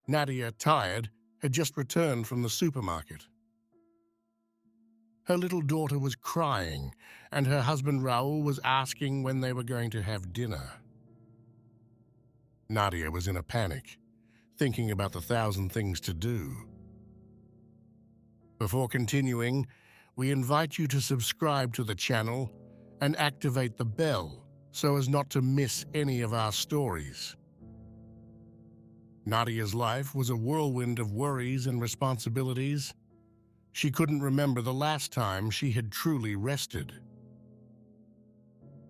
Nadia, tired, had just returned from the supermarket. Her little daughter was crying, and her husband Raoul was asking when they were going to have dinner. Nadia was in a panic, thinking about the 1,000 things to do. Before continuing, we invite you to subscribe to the channel and activate the bell so as not to miss any of our stories. Nadia's life was a whirlwind of worries and responsibilities. She couldn't remember the last time she had truly rested.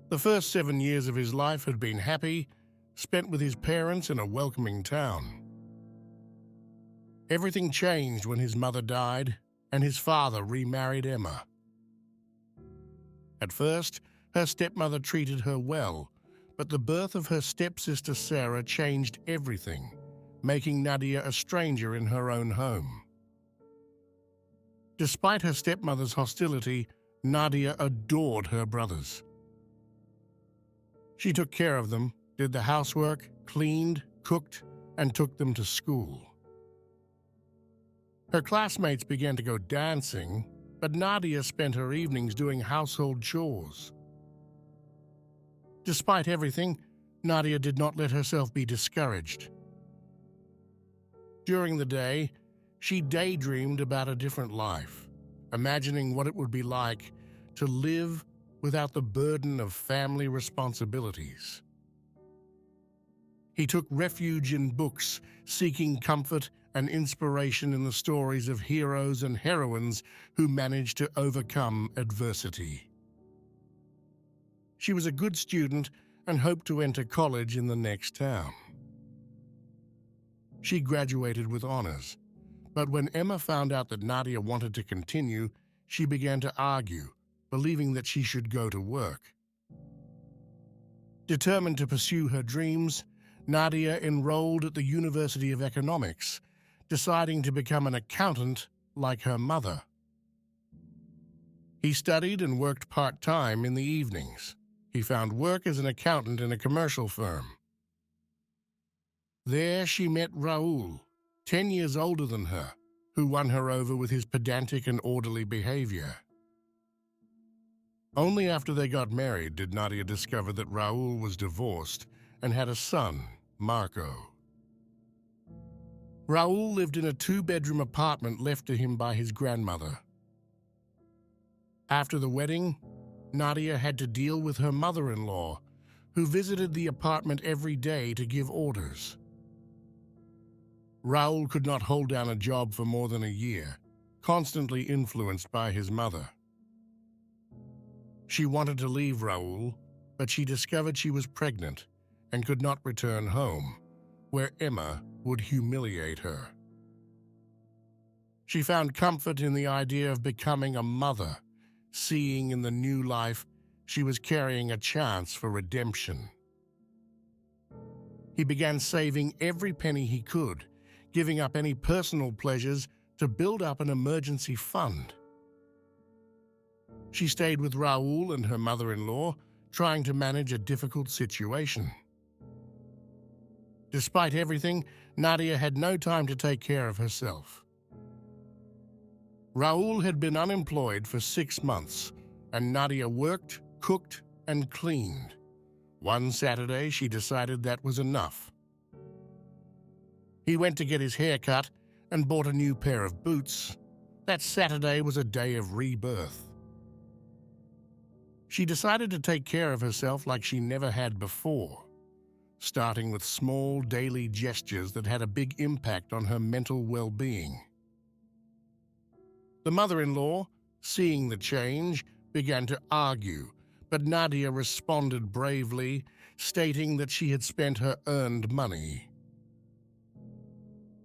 The first 7 years of his life had been happy, spent with his parents in a welcoming town. Everything changed when his mother died and his father remarried Emma. At first, her stepmother treated her well, but the birth of her stepsister Sarah changed everything, making Nadia a stranger in her own home. Despite her stepmother's hostility, Nadia adored her brothers. She took care of them, did the housework, cleaned, cooked, and took them to school. Her classmates began to go dancing, but Nadia spent her evenings doing household chores. Despite everything, Nadia did not let herself be discouraged. During the day, she daydreamed about a different life, imagining what it would be like to live without the burden of family responsibilities. He took refuge in books, seeking comfort and inspiration in the stories of heroes and heroines who managed to overcome adversity. She was a good student and hoped to enter college in the next town. She graduated with honors, but when Emma found out that Nadia wanted to continue, she began to argue, believing that she should go to work. Determined to pursue her dreams, Nadia enrolled at the University of Economics, deciding to become an accountant like her mother. He studied and worked part-time in the evenings. He found work as an accountant in a commercial firm. There she met Raoul, 10 years older than her, who won her over with his pedantic and orderly behavior. Only after they got married did Nadia discover that Raoul was divorced and had a son, Marco. Raoul lived in a 2-bedroom apartment left to him by his grandmother. After the wedding, Nadia had to deal with her mother-in-law, who visited the apartment every day to give orders. Raoul could not hold down a job for more than a year, constantly influenced by his mother. She wanted to leave Raoul, but she discovered she was pregnant and could not return home, where Emma would humiliate her. She found comfort in the idea of becoming a mother, seeing in the new life she was carrying a chance for redemption. He began saving every penny he could, giving up any personal pleasures to build up an emergency fund. She stayed with Raoul and her mother-in-law, trying to manage a difficult situation. Despite everything, Nadia had no time to take care of herself. Raoul had been unemployed for 6 months, and Nadia worked, cooked, and cleaned. One Saturday, she decided that was enough. He went to get his hair cut and bought a new pair of boots. That Saturday was a day of rebirth. She decided to take care of herself like she never had before, starting with small daily gestures that had a big impact on her mental well-being. The mother-in-law, seeing the change, began to argue, but Nadia responded bravely, stating that she had spent her earned money.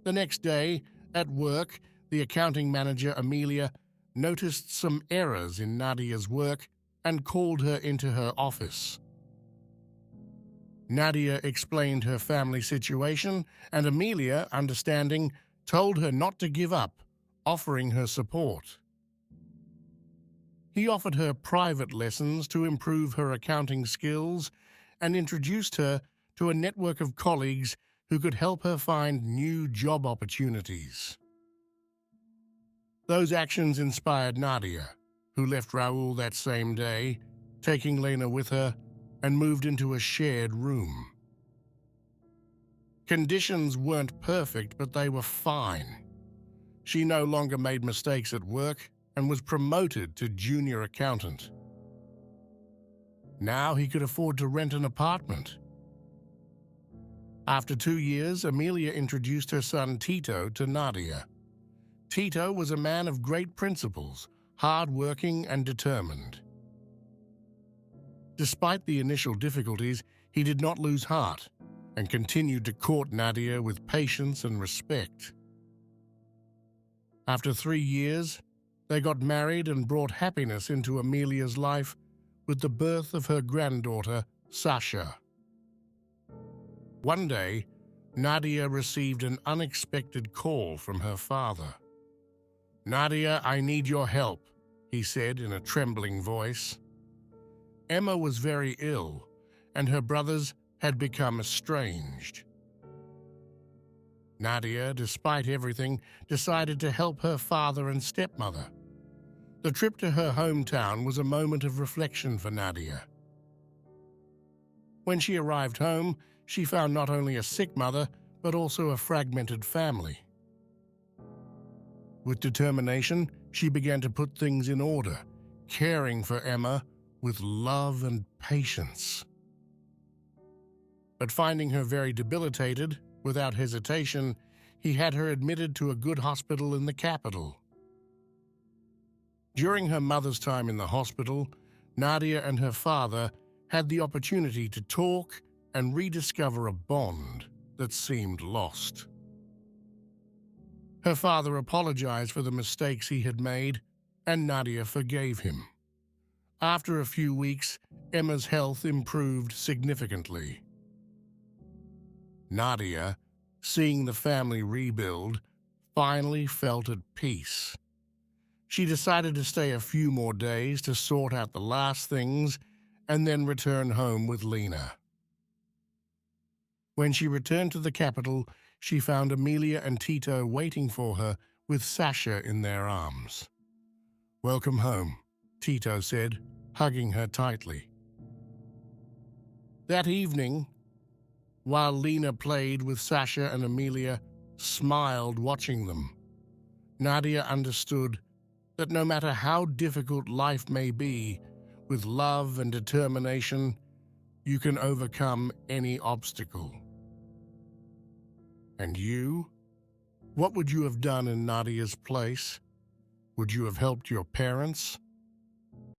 The next day, at work, the accounting manager, Amelia, noticed some errors in Nadia's work and called her into her office. Nadia explained her family situation, and Amelia, understanding, told her not to give up, offering her support. He offered her private lessons to improve her accounting skills and introduced her to a network of colleagues who could help her find new job opportunities. Those actions inspired Nadia, who left Raul that same day, taking Lena with her, and moved into a shared room. Conditions weren't perfect, but they were fine. She no longer made mistakes at work and was promoted to junior accountant. Now he could afford to rent an apartment. After 2 years, Amelia introduced her son Tito to Nadia. Tito was a man of great principles, hard-working and determined. Despite the initial difficulties, he did not lose heart and continued to court Nadia with patience and respect. After 3 years, they got married and brought happiness into Amelia's life with the birth of her granddaughter, Sasha. One day, Nadia received an unexpected call from her father. "Nadia, I need your help," he said in a trembling voice. Emma was very ill, and her brothers had become estranged. Nadia, despite everything, decided to help her father and stepmother. The trip to her hometown was a moment of reflection for Nadia. When she arrived home, she found not only a sick mother, but also a fragmented family. With determination, she began to put things in order, caring for Emma with love and patience. But finding her very debilitated, without hesitation, he had her admitted to a good hospital in the capital. During her mother's time in the hospital, Nadia and her father had the opportunity to talk and rediscover a bond that seemed lost. Her father apologized for the mistakes he had made, and Nadia forgave him. After a few weeks, Emma's health improved significantly. Nadia, seeing the family rebuild, finally felt at peace. She decided to stay a few more days to sort out the last things and then return home with Lena. When she returned to the capital, she found Amelia and Tito waiting for her with Sasha in their arms. "Welcome home," Tito said, hugging her tightly. That evening, while Lena played with Sasha and Amelia, smiled watching them, Nadia understood that no matter how difficult life may be, with love and determination, you can overcome any obstacle. And you? What would you have done in Nadia's place? Would you have helped your parents?